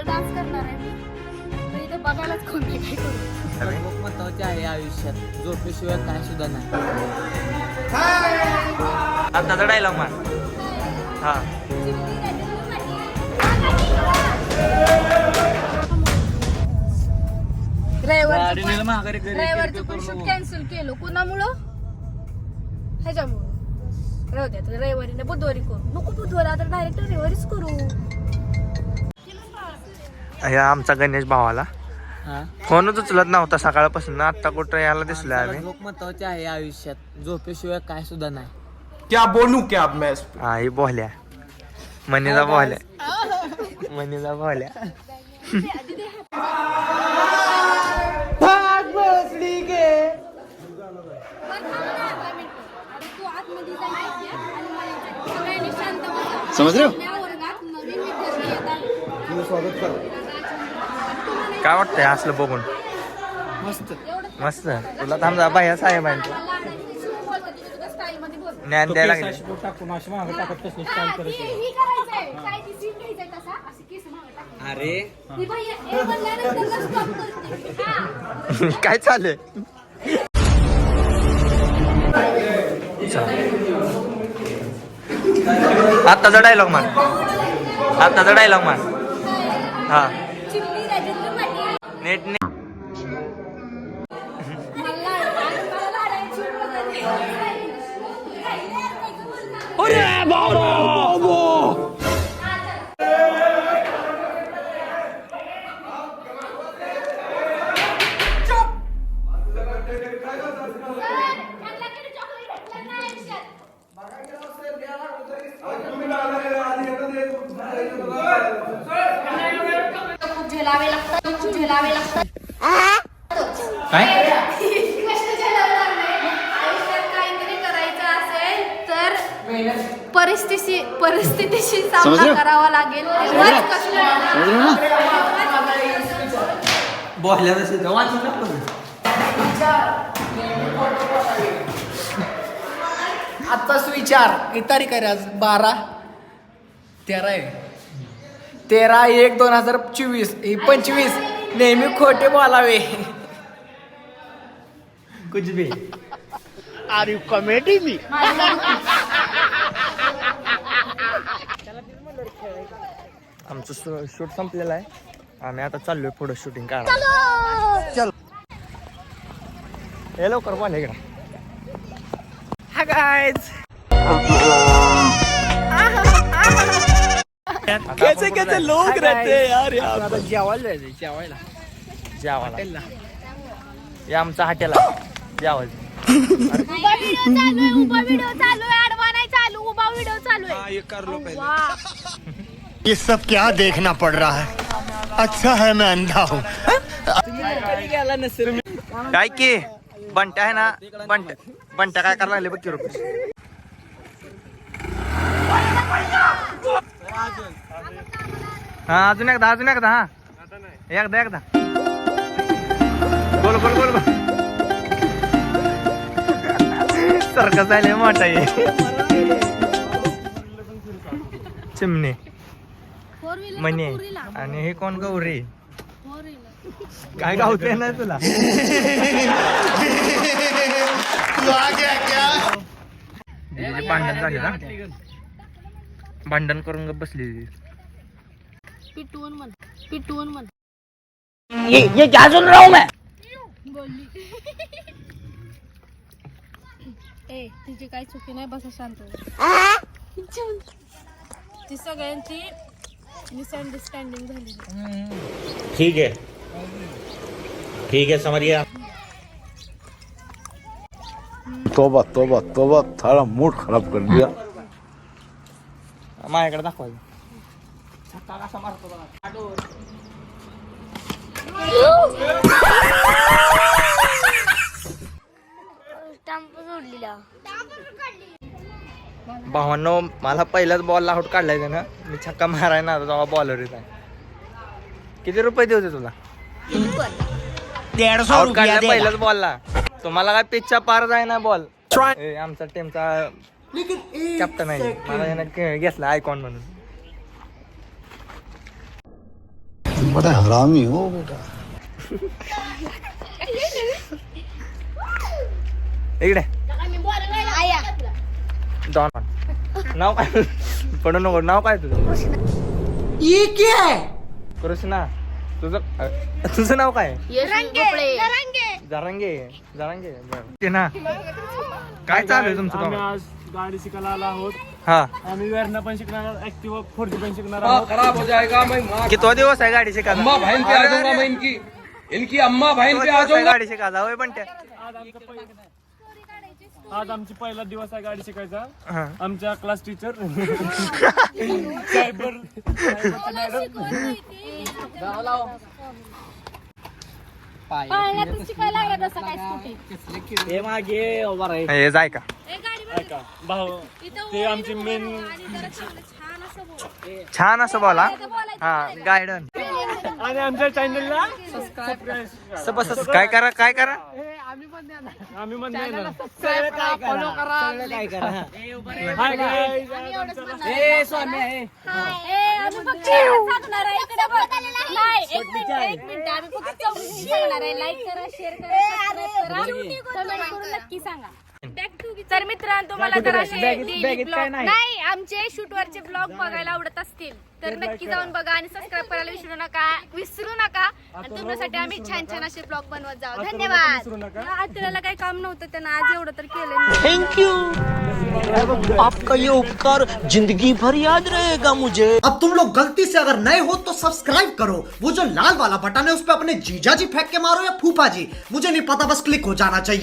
Dance करणार आहे मी, पण इथं बघायलाच कोण नाही काय करू. खूप महत्वाचे आहे आयुष्यात, झोपेशिवाय काय सुद्धा नाही. आताचा डायलॉग मान. हा ड्रायव्हरचं पण शूट कॅन्सल केलं. कुणामुळं? ह्याच्यामुळं. राहू द्या, रविवारी ना बुधवारी करू. नको बुधवारी, आता डायरेक्ट रविवारीच करू. आमचा गणेश भावाला फोनच उचलत नव्हता सकाळपासून. आता कुठं याला दिसलं आम्ही. खूप महत्वाचे आहे आयुष्यात, झोपेशिवाय काय सुद्धा नाही. क्या बोलूं क्या अब मैं हा ही बोहल्या मनीचा बोहल्या मनीचा बोहल्या. समझ रहे हो? काय वाटतंय असलं बघून? मस्त मस्त. तुला थांबजा बाया साहेब आहे ज्ञान द्यायला लागले. अरे काय चालू आत्ताचा डायलॉग मान. आत्ताचा डायलॉग मान. हा नेट ने काय आयुष्यात काहीतरी करायचं असेल तर परिस्थितीशी सामना करावा लागेल. आत्ताच विचार. किती तारीख आहे आज? 12/13 आहे. 13/1/2024 ही 25. नेहमी खोटे बोलावे. कुछ भी. Are you comedy me? आमचं शूट संपलेलं आहे. आम्ही आता चाललोय पुढे शूटिंग काढायला. चल हे लवकर बोल इकडे. हा गाइस. कैसे कैसे लोग रहते हैं यार यहाँ पर. जेवायला जायचं. जेवायला या आमचा हॉटेल आहे जेवायचं. उभा व्हिडिओ चालू आहे. आडवा नाही चालू, उभा व्हिडिओ चालू आहे. ये कर लो पहले. ये सब क्या देखना पड़ रहा है? अच्छा है मैं अंधा हूँ. गेला नसेल. काय की बंट्या आहे ना, बंट्या काय करायला लागले बघ की रुपये. हा अजून एकदा हा एकदा बोल सारखं झाले मोठा आहे चिमणे म्हणे. आणि हे कोण गौरी? काय गावते ना तुला? भांडण झाले ना, भांडण करून गप बसली. पिटवून म्हण. ये क्या सुन रहा हूँ मैं? बोलली. ए तिची काही चुकी नाही, बसा शांत. ती सगळ्यांची मिसअंडरस्टँडिंग झाली. ठीक है समझ गया. तोबा तोबा तोबा, थारा मूड खराब कर दिया. माझ्याकडे दाखवायचं. भावांनो, मला पहिलाच बॉल आउट काढलाय ना. मी छक्का माराय ना तेव्हा बॉलर येत आहे. किती रुपये देऊ तुला? 150 रुपया पहिल्याच बॉलला. तुम्हाला काय पिचच्या पार जाय ना बॉल. आमचा टीमचा कॅप्टन आहे मला यानं घेतला आयकॉन म्हणून. बड़ा हरामी हो बेटा. इकडे डॉन नाव काय पडू नको. नाव काय तुझं? ये क्या है? कृष्णा. तुझं नाव काय? जरांगे. ते ना काय चालू आहे तुमचं काम? आज गाडी शिकायला आला आहोत. हा आम्ही वेरणा पण शिकणार, ऍक्टिव्हा 4G पण शिकणार आहोत. खराब हो जाएगा मैं कितवा दिवस आहे गाडी शिकायला? अम्मा बहन पे आ जाऊंगा मैं इनकी अम्मा बहन पे आ जाऊंगा. गाडी शिकायला होय पण त्या आज आमची पहिला दिवस आहे गाडी शिकायचा. हा. आमच्या क्लास टीचर सायबर हे जाय का ऐका भाऊ, ते आमची मेन छान असं बोला. हा गायडन आणि आमच्या चॅनलला काय करा आम्ही म्हणतो ना, फॉलो करा. हाय गाईज, तर मित्रांनो तुम्हाला जर असे daily vlog- नाही आमचे शूटवरचे ब्लॉग बघायला आवडत असतील तर नक्की जाऊन बघा आणि सबस्क्राईब करायला विसरू नका आणि तुमच्यासाठी आम्ही छान छान असे ब्लॉग बनवत जाऊ. धन्यवाद. आपल्याला काही काम नव्हतं त्यांना आज एवढं तर केलं. Thank you. आपका ये उपकार जिंदगी भर याद रहेगा मुझे. अब तुम लोग गलती से अगर नए हो तो सब्सक्राइब करो. वो जो लाल वाला बटन है उस पर अपने जीजा जी फेंक के मारो या फूफा जी, मुझे नहीं पता, बस क्लिक हो जाना चाहिए.